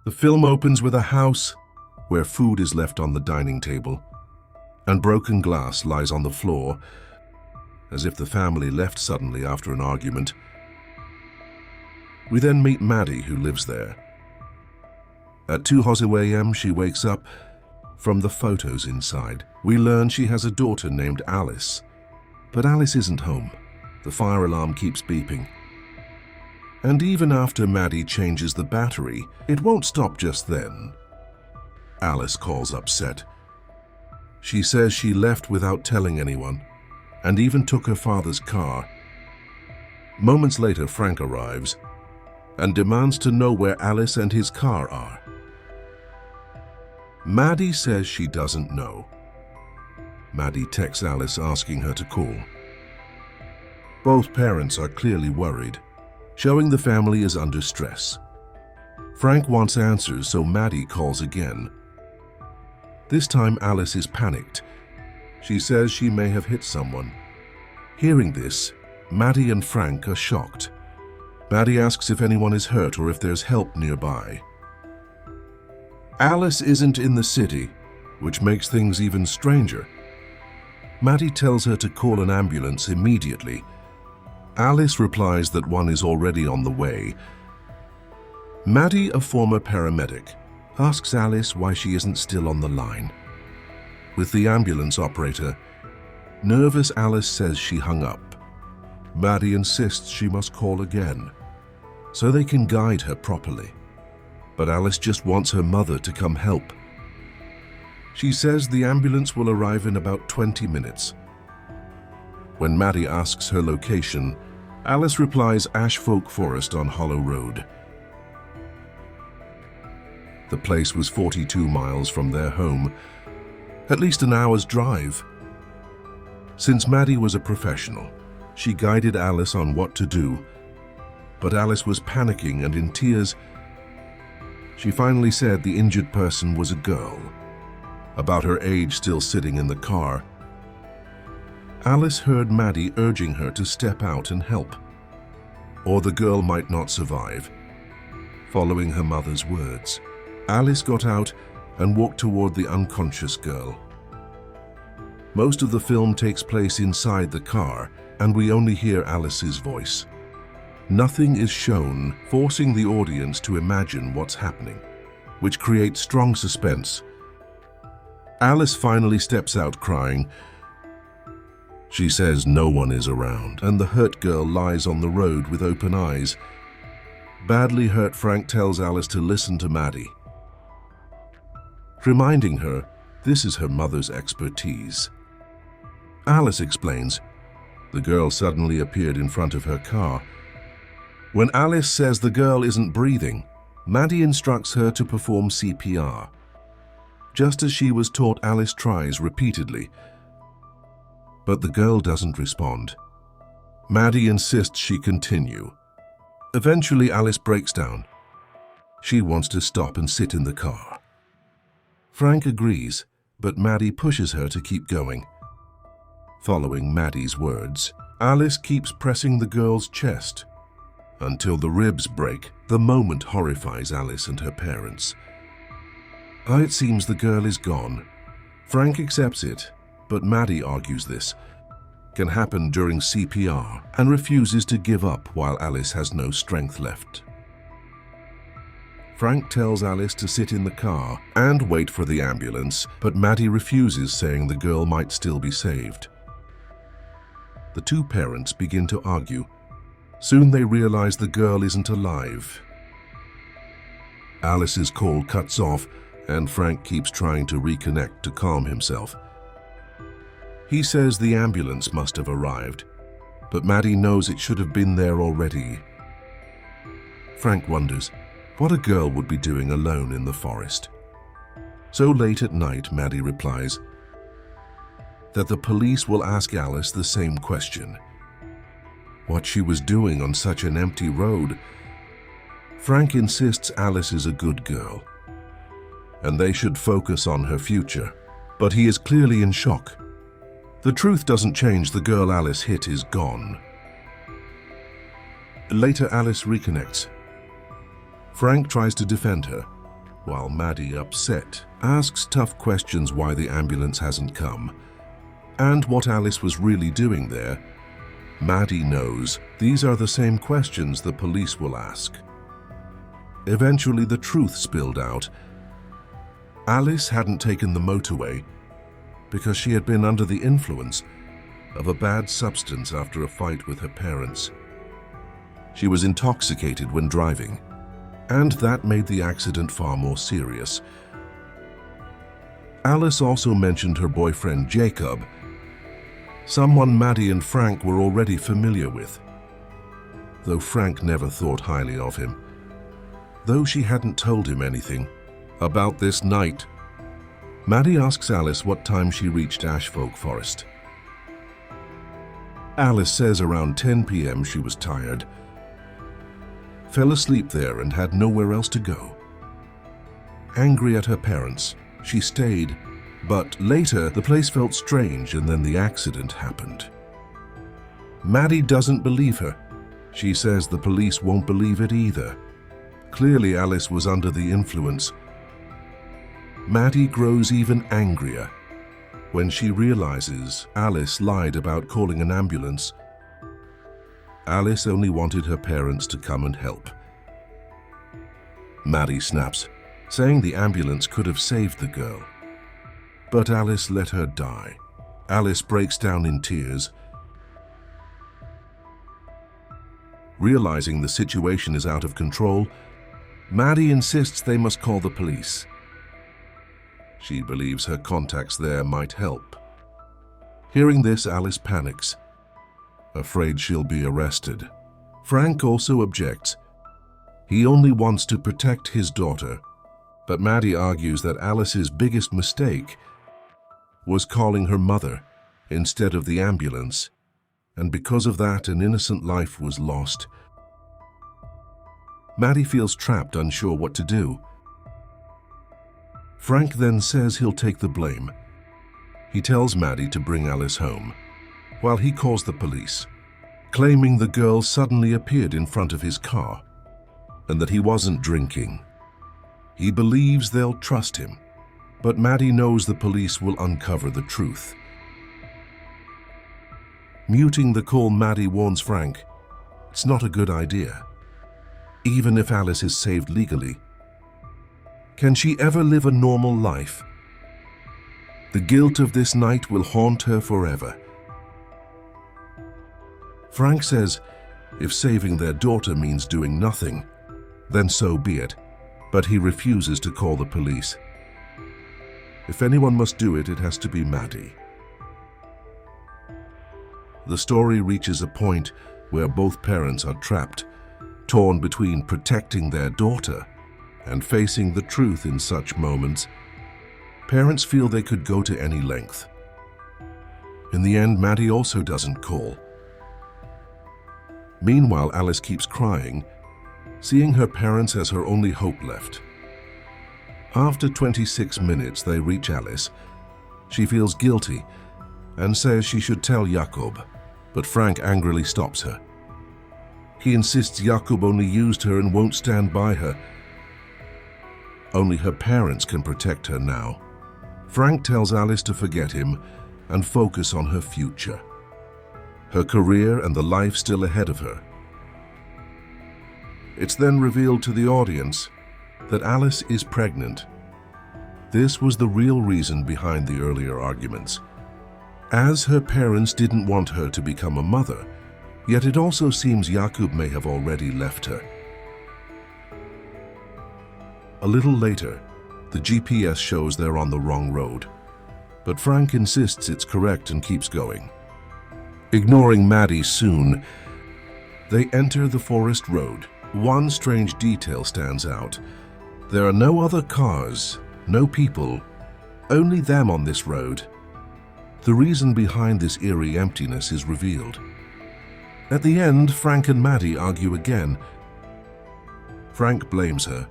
The film opens with a house where food is left on the dining table, and broken glass lies on the floor, as if the family left suddenly after an argument. We then meet Maddie, who lives there. At 2 a.m., she wakes up from the photos inside. We learn she has a daughter named Alice, but Alice isn't home. The fire alarm keeps beeping. And even after Maddie changes the battery, it won't stop just then. Alice calls upset. She says she left without telling anyone, and even took her father's car. Moments later, Frank arrives and demands to know where Alice and his car are. Maddie says she doesn't know. Maddie texts Alice asking her to call. Both parents are clearly worried, showing the family is under stress. Frank wants answers, so Maddie calls again. This time Alice is panicked. She says she may have hit someone. Hearing this, Maddie and Frank are shocked. Maddie asks if anyone is hurt or if there's help nearby. Alice isn't in the city, which makes things even stranger. Maddie tells her to call an ambulance immediately. Alice replies that one is already on the way. Maddie, a former paramedic, asks Alice why she isn't still on the line. With the ambulance operator, nervous Alice says she hung up. Maddie insists she must call again, so they can guide her properly. But Alice just wants her mother to come help. She says the ambulance will arrive in about 20 minutes. When Maddie asks her location, Alice replies Ashfolk Forest on Hallow Road. The place was 42 miles from their home, at least an hour's drive. Since Maddie was a professional, she guided Alice on what to do, but Alice was panicking and in tears. She finally said the injured person was a girl, about her age, still sitting in the car. Alice heard Maddie urging her to step out and help, or the girl might not survive. Following her mother's words, Alice got out and walked toward the unconscious girl. Most of the film takes place inside the car, and we only hear Alice's voice. Nothing is shown, forcing the audience to imagine what's happening, which creates strong suspense. Alice finally steps out crying. She says no one is around, and the hurt girl lies on the road with open eyes. Badly hurt Frank tells Alice to listen to Maddie, reminding her this is her mother's expertise. Alice explains the girl suddenly appeared in front of her car. When Alice says the girl isn't breathing, Maddie instructs her to perform CPR. Just as she was taught, Alice tries repeatedly, but the girl doesn't respond. Maddie insists she continue. Eventually, Alice breaks down. She wants to stop and sit in the car. Frank agrees, but Maddie pushes her to keep going. Following Maddie's words, Alice keeps pressing the girl's chest until the ribs break. The moment horrifies Alice and her parents. It seems the girl is gone. Frank accepts it, but Maddie argues this can happen during CPR and refuses to give up while Alice has no strength left. Frank tells Alice to sit in the car and wait for the ambulance, but Maddie refuses, saying the girl might still be saved. The two parents begin to argue. Soon they realize the girl isn't alive. Alice's call cuts off, and Frank keeps trying to reconnect to calm himself. He says the ambulance must have arrived, but Maddie knows it should have been there already. Frank wonders what a girl would be doing alone in the forest. So late at night, Maddie replies that the police will ask Alice the same question: what she was doing on such an empty road. Frank insists Alice is a good girl, and they should focus on her future, but he is clearly in shock. The truth doesn't change. The girl Alice hit is gone. Later, Alice reconnects. Frank tries to defend her, while Maddie, upset, asks tough questions why the ambulance hasn't come and what Alice was really doing there. Maddie knows these are the same questions the police will ask. Eventually, the truth spilled out. Alice hadn't taken the motorway because she had been under the influence of a bad substance after a fight with her parents. She was intoxicated when driving, and that made the accident far more serious. Alice also mentioned her boyfriend Jacob, someone Maddie and Frank were already familiar with, though Frank never thought highly of him. Though she hadn't told him anything about this night, Maddie asks Alice what time she reached Ashfolk Forest. Alice says around 10 p.m. she was tired, fell asleep there and had nowhere else to go. Angry at her parents, she stayed, but later the place felt strange and then the accident happened. Maddie doesn't believe her. She says the police won't believe it either. Clearly Alice was under the influence. Maddie grows even angrier when she realizes Alice lied about calling an ambulance. Alice only wanted her parents to come and help. Maddie snaps, saying the ambulance could have saved the girl. But Alice let her die. Alice breaks down in tears. Realizing the situation is out of control, Maddie insists they must call the police. She believes her contacts there might help. Hearing this, Alice panics, afraid she'll be arrested. Frank also objects. He only wants to protect his daughter, but Maddie argues that Alice's biggest mistake was calling her mother instead of the ambulance, and because of that, an innocent life was lost. Maddie feels trapped, unsure what to do. Frank then says he'll take the blame. He tells Maddie to bring Alice home, while he calls the police, claiming the girl suddenly appeared in front of his car and that he wasn't drinking. He believes they'll trust him, but Maddie knows the police will uncover the truth. Muting the call, Maddie warns Frank it's not a good idea. Even if Alice is saved legally, can she ever live a normal life? The guilt of this night will haunt her forever. Frank says if saving their daughter means doing nothing, then so be it, but he refuses to call the police. If anyone must do it, it has to be Maddie. The story reaches a point where both parents are trapped, torn between protecting their daughter and facing the truth. In such moments, parents feel they could go to any length. In the end, Maddie also doesn't call. Meanwhile, Alice keeps crying, seeing her parents as her only hope left. After 26 minutes, they reach Alice. She feels guilty and says she should tell Jakob, but Frank angrily stops her. He insists Jakob only used her and won't stand by her. Only her parents can protect her now. Frank tells Alice to forget him and focus on her future, her career and the life still ahead of her. It's then revealed to the audience that Alice is pregnant. This was the real reason behind the earlier arguments. As her parents didn't want her to become a mother, yet it also seems Jakob may have already left her. A little later, the GPS shows they're on the wrong road, but Frank insists it's correct and keeps going. Ignoring Maddie soon, they enter the forest road. One strange detail stands out. There are no other cars, no people, only them on this road. The reason behind this eerie emptiness is revealed. At the end, Frank and Maddie argue again. Frank blames her,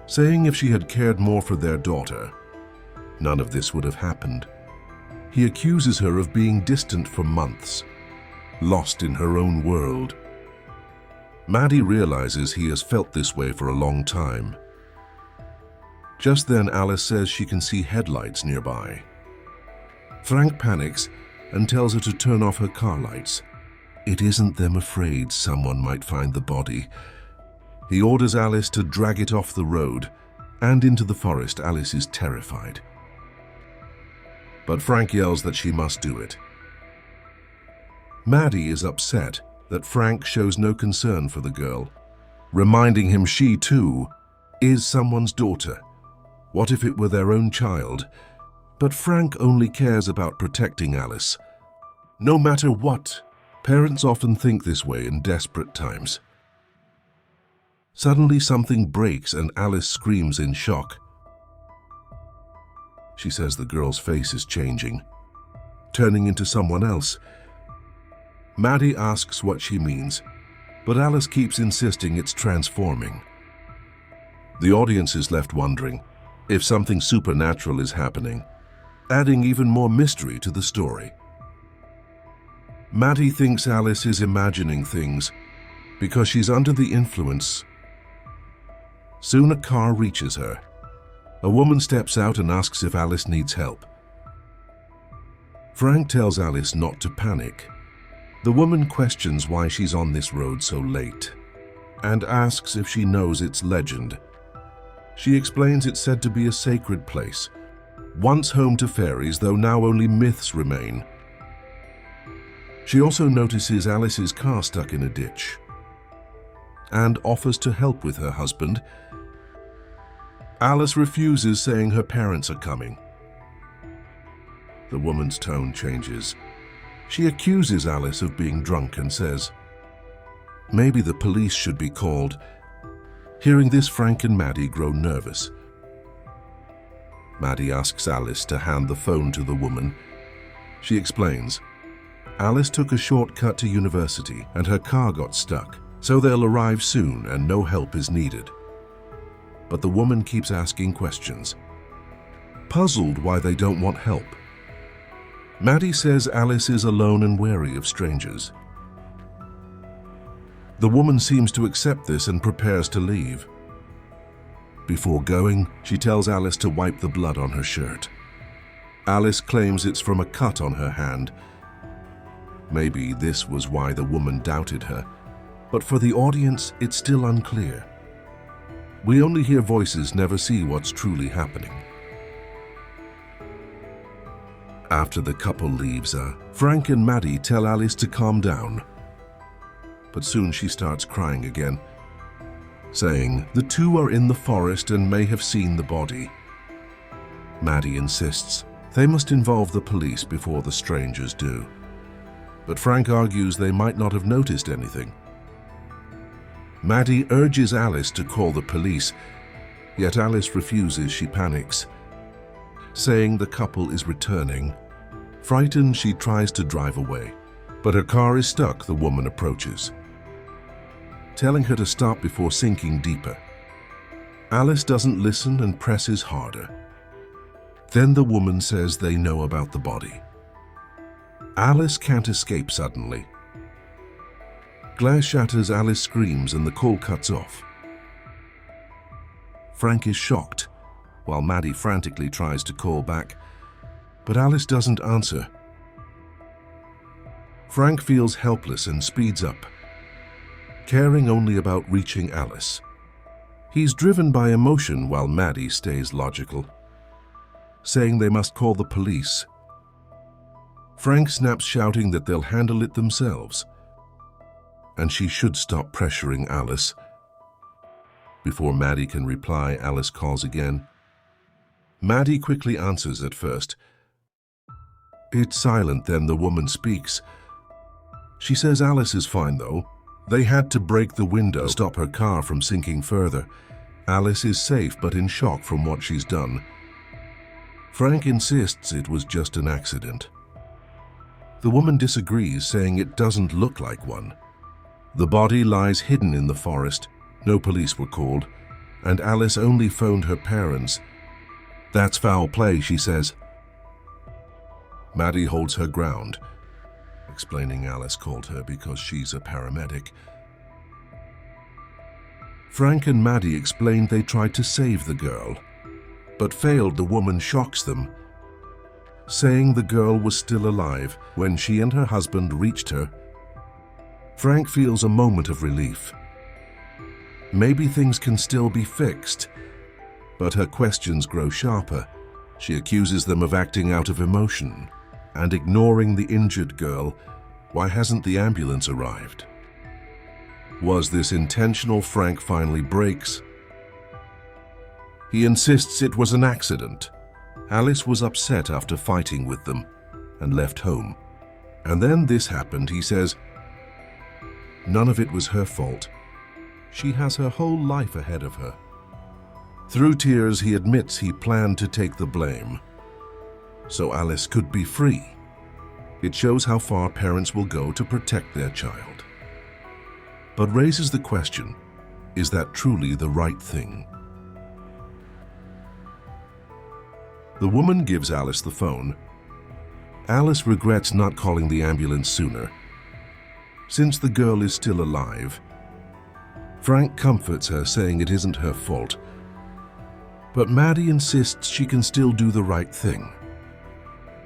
saying if she had cared more for their daughter, none of this would have happened. He accuses her of being distant for months, lost in her own world. Maddie realizes he has felt this way for a long time. Just then, Alice says she can see headlights nearby. Frank panics and tells her to turn off her car lights. It isn't them afraid someone might find the body. He orders Alice to drag it off the road and into the forest. Alice is terrified. But Frank yells that she must do it. Maddie is upset that Frank shows no concern for the girl, reminding him she, too, is someone's daughter. What if it were their own child? But Frank only cares about protecting Alice. No matter what, parents often think this way in desperate times. Suddenly something breaks and Alice screams in shock. She says the girl's face is changing, turning into someone else. Maddie asks what she means, but Alice keeps insisting it's transforming. The audience is left wondering if something supernatural is happening, adding even more mystery to the story. Maddie thinks Alice is imagining things because she's under the influence. Soon a car reaches her. A woman steps out and asks if Alice needs help. Frank tells Alice not to panic. The woman questions why she's on this road so late and asks if she knows its legend. She explains it's said to be a sacred place, once home to fairies, though now only myths remain. She also notices Alice's car stuck in a ditch and offers to help with her husband. Alice refuses, saying her parents are coming. The woman's tone changes. She accuses Alice of being drunk and says, maybe the police should be called. Hearing this, Frank and Maddie grow nervous. Maddie asks Alice to hand the phone to the woman. She explains, Alice took a shortcut to university and her car got stuck, so they'll arrive soon and no help is needed. But the woman keeps asking questions, puzzled why they don't want help. Maddie says Alice is alone and wary of strangers. The woman seems to accept this and prepares to leave. Before going, she tells Alice to wipe the blood on her shirt. Alice claims it's from a cut on her hand. Maybe this was why the woman doubted her, but for the audience, it's still unclear. We only hear voices, never see what's truly happening. After the couple leaves, Frank and Maddie tell Alice to calm down. But soon she starts crying again, saying the two are in the forest and may have seen the body. Maddie insists they must involve the police before the strangers do. But Frank argues they might not have noticed anything. Maddie urges Alice to call the police, yet Alice refuses. She panics, saying the couple is returning. Frightened, she tries to drive away, but her car is stuck. The woman approaches, telling her to stop before sinking deeper. Alice doesn't listen and presses harder. Then the woman says they know about the body. Alice can't escape suddenly. Glass shatters, Alice screams, and the call cuts off. Frank is shocked, while Maddie frantically tries to call back, but Alice doesn't answer. Frank feels helpless and speeds up, caring only about reaching Alice. He's driven by emotion while Maddie stays logical, saying they must call the police. Frank snaps, shouting that they'll handle it themselves, and she should stop pressuring Alice. Before Maddie can reply, Alice calls again. Maddie quickly answers at first. It's silent, then the woman speaks. She says Alice is fine though. They had to break the window to stop her car from sinking further. Alice is safe but in shock from what she's done. Frank insists it was just an accident. The woman disagrees, saying it doesn't look like one. The body lies hidden in the forest. No police were called, and Alice only phoned her parents. That's foul play, she says. Maddie holds her ground, explaining Alice called her because she's a paramedic. Frank and Maddie explained they tried to save the girl, but failed, the woman shocks them, saying the girl was still alive when she and her husband reached her. Frank feels a moment of relief. Maybe things can still be fixed, but her questions grow sharper. She accuses them of acting out of emotion and ignoring the injured girl. Why hasn't the ambulance arrived? Was this intentional? Frank finally breaks. He insists it was an accident. Alice was upset after fighting with them and left home. And then this happened, he says. None of it was her fault. She has her whole life ahead of her. Through tears, he admits he planned to take the blame, so Alice could be free. It shows how far parents will go to protect their child. But raises the question, is that truly the right thing? The woman gives Alice the phone. Alice regrets not calling the ambulance sooner. Since the girl is still alive, Frank comforts her, saying it isn't her fault. But Maddie insists she can still do the right thing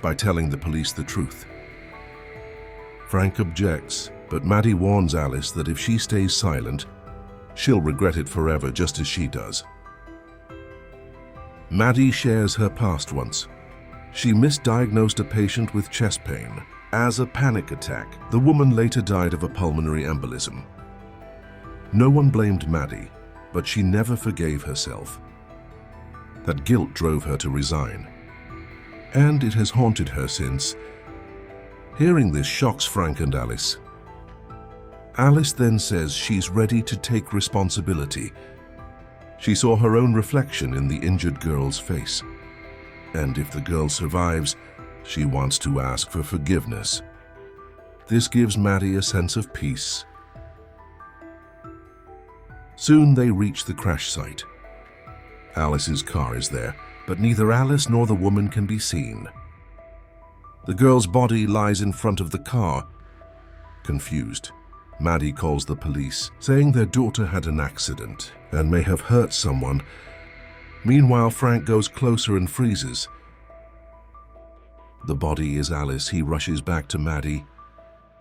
by telling the police the truth. Frank objects, but Maddie warns Alice that if she stays silent, she'll regret it forever, just as she does. Maddie shares her past once. She misdiagnosed a patient with chest pain as a panic attack. The woman later died of a pulmonary embolism. No one blamed Maddie, but she never forgave herself. That guilt drove her to resign, and it has haunted her since. Hearing this shocks Frank and Alice. Alice then says she's ready to take responsibility. She saw her own reflection in the injured girl's face, and if the girl survives, she wants to ask for forgiveness. This gives Maddie a sense of peace. Soon they reach the crash site. Alice's car is there, but neither Alice nor the woman can be seen. The girl's body lies in front of the car. Confused, Maddie calls the police, saying their daughter had an accident and may have hurt someone. Meanwhile, Frank goes closer and freezes. The body is Alice. He rushes back to Maddie.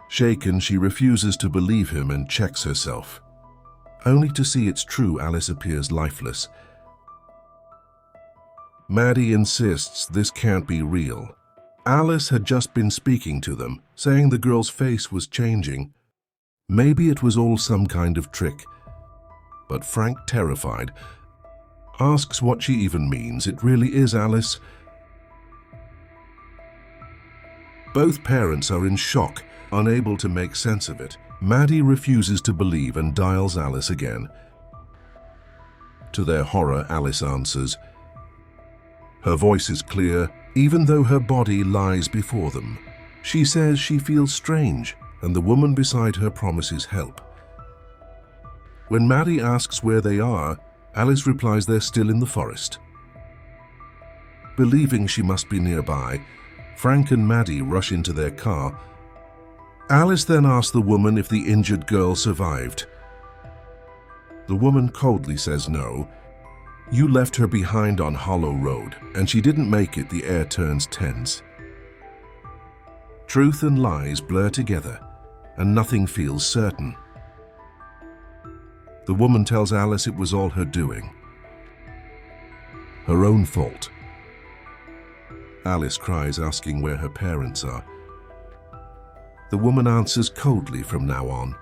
Shaken, she refuses to believe him and checks herself. Only to see it's true, Alice appears lifeless. Maddie insists this can't be real. Alice had just been speaking to them, saying the girl's face was changing. Maybe it was all some kind of trick. But Frank, terrified, asks what she even means. It really is Alice. Both parents are in shock, unable to make sense of it. Maddie refuses to believe and dials Alice again. To their horror, Alice answers. Her voice is clear, even though her body lies before them. She says she feels strange, and the woman beside her promises help. When Maddie asks where they are, Alice replies they're still in the forest. Believing she must be nearby, Frank and Maddie rush into their car. Alice then asks the woman if the injured girl survived. The woman coldly says no. You left her behind on Hallow Road, and she didn't make it. The air turns tense. Truth and lies blur together, and nothing feels certain. The woman tells Alice it was all her doing. Her own fault. Alice cries, asking where her parents are. The woman answers coldly from now on.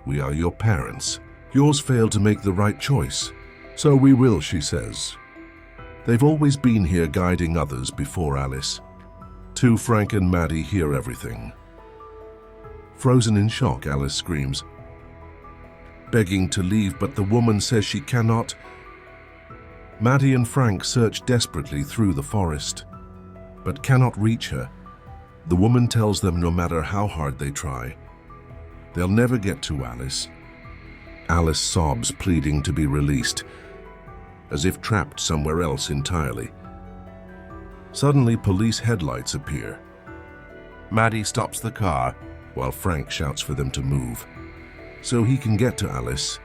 We are your parents. Yours failed to make the right choice. So we will, she says. They've always been here guiding others before Alice. Frank and Maddie hear everything. Frozen in shock, Alice screams, begging to leave, but the woman says she cannot. Maddie and Frank search desperately through the forest, but cannot reach her. The woman tells them no matter how hard they try, they'll never get to Alice. Alice sobs, pleading to be released, as if trapped somewhere else entirely. Suddenly, police headlights appear. Maddie stops the car, while Frank shouts for them to move, so he can get to Alice.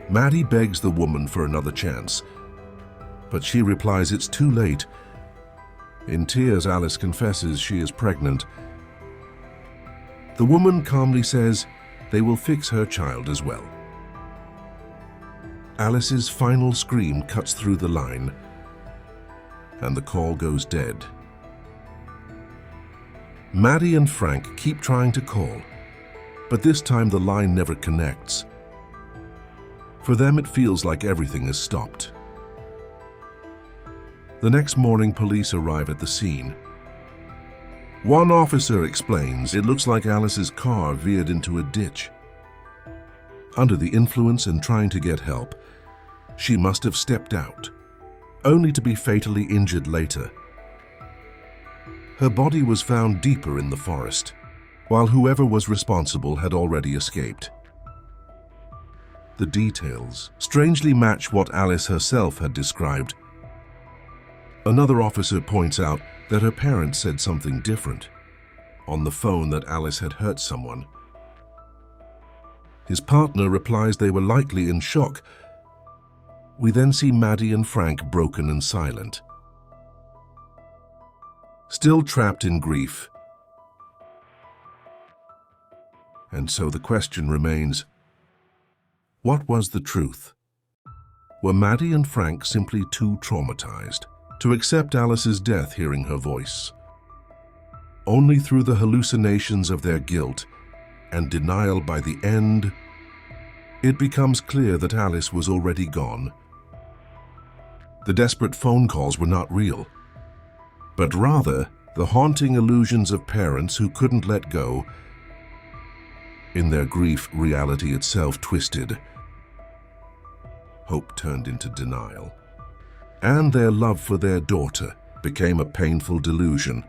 Maddie begs the woman for another chance, but she replies it's too late. In tears, Alice confesses she is pregnant. The woman calmly says they will fix her child as well. Alice's final scream cuts through the line, and the call goes dead. Maddie and Frank keep trying to call, but this time the line never connects. For them, it feels like everything is stopped. The next morning, police arrive at the scene. One officer explains it looks like Alice's car veered into a ditch. Under the influence and trying to get help, she must have stepped out, only to be fatally injured later. Her body was found deeper in the forest, while whoever was responsible had already escaped. The details strangely match what Alice herself had described. Another officer points out that her parents said something different on the phone, that Alice had hurt someone. His partner replies they were likely in shock. We then see Maddie and Frank broken and silent, still trapped in grief. And so the question remains, what was the truth? Were Maddie and Frank simply too traumatized to accept Alice's death hearing her voice? Only through the hallucinations of their guilt and denial by the end, it becomes clear that Alice was already gone. The desperate phone calls were not real, but rather the haunting illusions of parents who couldn't let go. In their grief, reality itself twisted. Hope turned into denial, and their love for their daughter became a painful delusion.